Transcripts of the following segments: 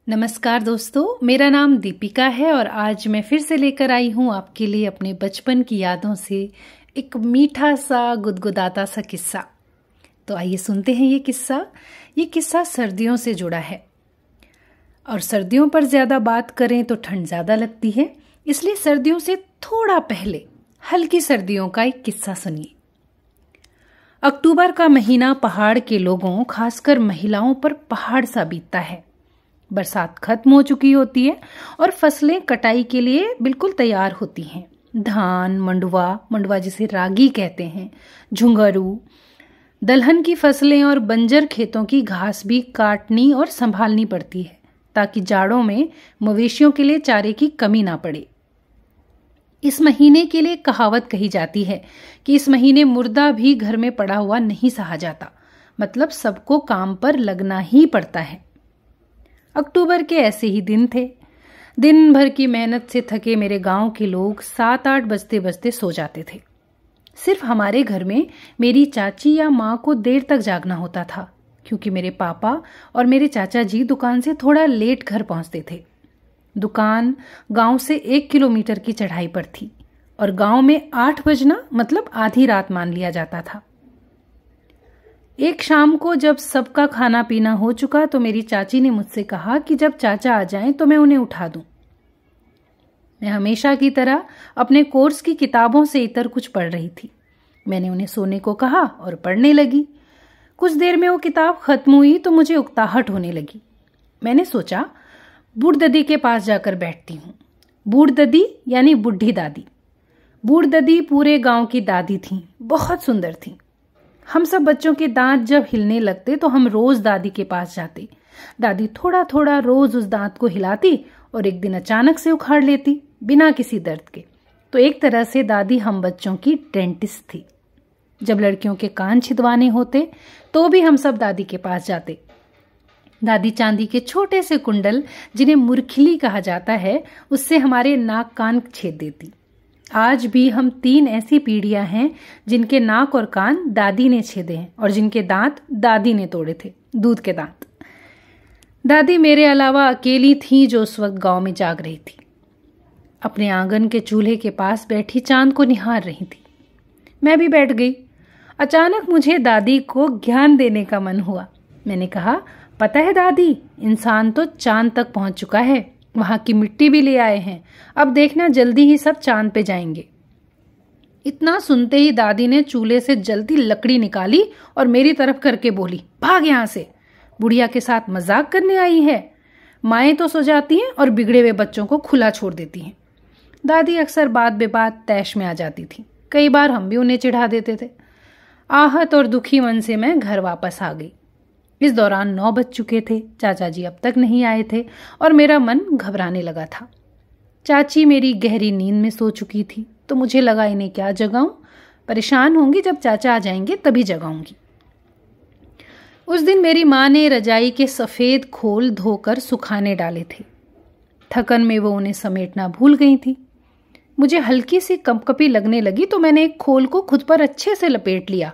नमस्कार दोस्तों, मेरा नाम दीपिका है और आज मैं फिर से लेकर आई हूँ आपके लिए अपने बचपन की यादों से एक मीठा सा गुदगुदाता सा किस्सा। तो आइए सुनते हैं ये किस्सा सर्दियों से जुड़ा है। और सर्दियों पर ज़्यादा बात करें तो ठंड ज़्यादा लगती है, इसलिए सर्दियों से थोड़ा पहले हल्की सर्दियों का एक किस्सा सुनिए। अक्टूबर का महीना पहाड़ के लोगों, खासकर महिलाओं पर पहाड़ सा बीतता है। बरसात खत्म हो चुकी होती है और फसलें कटाई के लिए बिल्कुल तैयार होती हैं। धान, मंडुवा जिसे रागी कहते हैं, झुंगरू, दलहन की फसलें और बंजर खेतों की घास भी काटनी और संभालनी पड़ती है ताकि जाड़ों में मवेशियों के लिए चारे की कमी ना पड़े। इस महीने के लिए कहावत कही जाती है कि इस महीने मुर्दा भी घर में पड़ा हुआ नहीं सहा जाता, मतलब सबको काम पर लगना ही पड़ता है। अक्टूबर के ऐसे ही दिन थे। दिन भर की मेहनत से थके मेरे गांव के लोग 7-8 बजते बजते सो जाते थे। सिर्फ हमारे घर में मेरी चाची या माँ को देर तक जागना होता था, क्योंकि मेरे पापा और मेरे चाचा जी दुकान से थोड़ा लेट घर पहुंचते थे। दुकान गांव से 1 किलोमीटर की चढ़ाई पर थी और गांव में 8 बजना मतलब आधी रात मान लिया जाता था। एक शाम को जब सबका खाना पीना हो चुका तो मेरी चाची ने मुझसे कहा कि जब चाचा आ जाएं तो मैं उन्हें उठा दूं। मैं हमेशा की तरह अपने कोर्स की किताबों से इतर कुछ पढ़ रही थी। मैंने उन्हें सोने को कहा और पढ़ने लगी। कुछ देर में वो किताब खत्म हुई तो मुझे उकताहट होने लगी। मैंने सोचा बूढ़ ददी के पास जाकर बैठती हूँ। बूढ़ ददी यानी बुढ़ी दादी। बूढ़ ददी पूरे गांव की दादी थीं, बहुत सुंदर थीं। हम सब बच्चों के दांत जब हिलने लगते तो हम रोज दादी के पास जाते। दादी थोड़ा थोड़ा रोज उस दांत को हिलाती और एक दिन अचानक से उखाड़ लेती, बिना किसी दर्द के। तो एक तरह से दादी हम बच्चों की डेंटिस्ट थी। जब लड़कियों के कान छिदवाने होते तो भी हम सब दादी के पास जाते। दादी चांदी के छोटे से कुंडल, जिन्हें मुरखिली कहा जाता है, उससे हमारे नाक कान छेद देती। आज भी हम 3 ऐसी पीढ़ियां हैं जिनके नाक और कान दादी ने छेदे हैं और जिनके दांत दादी ने तोड़े थे, दूध के दांत। दादी मेरे अलावा अकेली थी जो उस वक्त गांव में जाग रही थी। अपने आंगन के चूल्हे के पास बैठी चांद को निहार रही थी। मैं भी बैठ गई। अचानक मुझे दादी को ज्ञान देने का मन हुआ। मैंने कहा, पता है दादी, इंसान तो चांद तक पहुंच चुका है, वहां की मिट्टी भी ले आए हैं। अब देखना जल्दी ही सब चांद पे जाएंगे। इतना सुनते ही दादी ने चूल्हे से जल्दी लकड़ी निकाली और मेरी तरफ करके बोली, भाग यहां से, बुढ़िया के साथ मजाक करने आई है। माएं तो सो जाती हैं और बिगड़े हुए बच्चों को खुला छोड़ देती हैं। दादी अक्सर बात बेबात तैश में आ जाती थी। कई बार हम भी उन्हें चिढ़ा देते थे। आहत और दुखी मन से मैं घर वापस आ गई। इस दौरान 9 बज चुके थे। चाचा जी अब तक नहीं आए थे और मेरा मन घबराने लगा था। चाची मेरी गहरी नींद में सो चुकी थी, तो मुझे लगा इन्हें क्या जगाऊं। परेशान होंगी, जब चाचा आ जाएंगे तभी जगाऊंगी। उस दिन मेरी माँ ने रजाई के सफेद खोल धोकर सुखाने डाले थे। थकन में वो उन्हें समेटना भूल गई थी। मुझे हल्की सी कंपकपी लगने लगी तो मैंने एक खोल को खुद पर अच्छे से लपेट लिया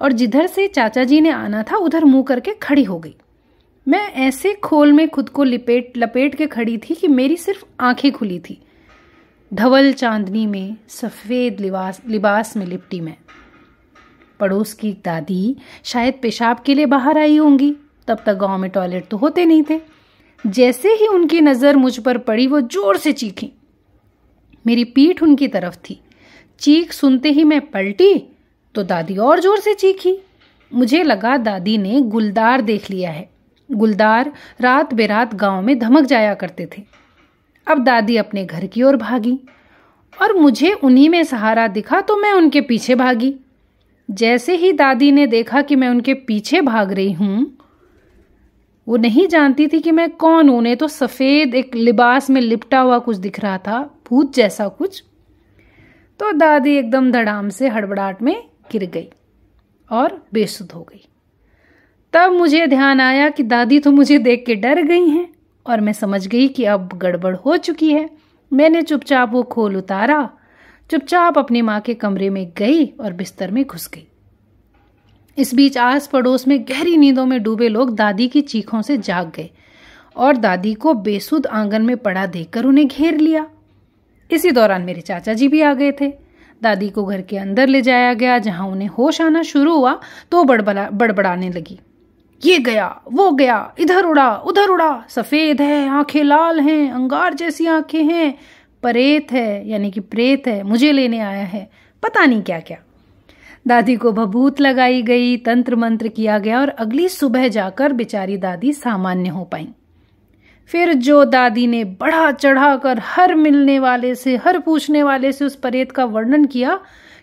और जिधर से चाचा जी ने आना था उधर मुंह करके खड़ी हो गई। मैं ऐसे खोल में खुद को लपेट के खड़ी थी कि मेरी सिर्फ आंखें खुली थी। धवल चांदनी में सफेद लिबास में लिपटी मैं। पड़ोस की दादी शायद पेशाब के लिए बाहर आई होंगी। तब तक गांव में टॉयलेट तो होते नहीं थे। जैसे ही उनकी नजर मुझ पर पड़ी वो जोर से चीखी। मेरी पीठ उनकी तरफ थी। चीख सुनते ही मैं पलटी तो दादी और जोर से चीखी। मुझे लगा दादी ने गुलदार देख लिया है। गुलदार रात बेरात गांव में धमक जाया करते थे। अब दादी अपने घर की ओर भागी और मुझे उन्हीं में सहारा दिखा तो मैं उनके पीछे भागी। जैसे ही दादी ने देखा कि मैं उनके पीछे भाग रही हूं, वो नहीं जानती थी कि मैं कौन हूं। उन्हें तो सफेद एक लिबास में लिपटा हुआ कुछ दिख रहा था, भूत जैसा कुछ। तो दादी एकदम धड़ाम से हड़बड़ाहट में गिर गई और बेसुध हो गई। तब मुझे ध्यान आया कि दादी तो मुझे देख के डर गई हैं और मैं समझ गई कि अब गड़बड़ हो चुकी है। मैंने चुपचाप वो खोल उतारा, चुपचाप अपनी माँ के कमरे में गई और बिस्तर में घुस गई। इस बीच आस पड़ोस में गहरी नींदों में डूबे लोग दादी की चीखों से जाग गए और दादी को बेसुध आंगन में पड़ा देखकर उन्हें घेर लिया। इसी दौरान मेरे चाचा जी भी आ गए थे। दादी को घर के अंदर ले जाया गया, जहां उन्हें होश आना शुरू हुआ तो बड़बड़ाने लगी, ये गया, वो गया, इधर उड़ा, उधर उड़ा, सफेद है, आंखें लाल हैं, अंगार जैसी आंखें हैं, परेत है यानी कि प्रेत है, मुझे लेने आया है, पता नहीं क्या क्या। दादी को भभूत लगाई गई, तंत्र मंत्र किया गया और अगली सुबह जाकर बेचारी दादी सामान्य हो पाई। फिर जो दादी ने बढ़ा चढ़ाकर हर मिलने वाले से, हर पूछने वाले से उस परेत का वर्णन किया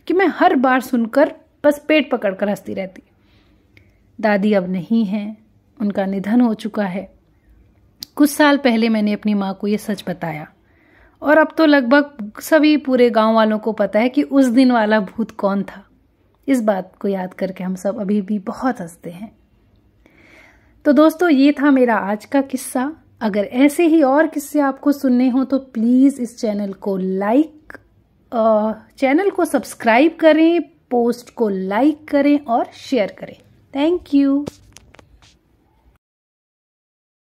कि मैं हर बार सुनकर बस पेट पकड़कर हंसती रहती। दादी अब नहीं हैं, उनका निधन हो चुका है। कुछ साल पहले मैंने अपनी माँ को ये सच बताया और अब तो लगभग सभी पूरे गांव वालों को पता है कि उस दिन वाला भूत कौन था। इस बात को याद करके हम सब अभी भी बहुत हंसते हैं। तो दोस्तों, ये था मेरा आज का किस्सा। अगर ऐसे ही और किस्से आपको सुनने हो तो प्लीज़ इस चैनल को चैनल को सब्सक्राइब करें, पोस्ट को लाइक करें और शेयर करें। Thank you.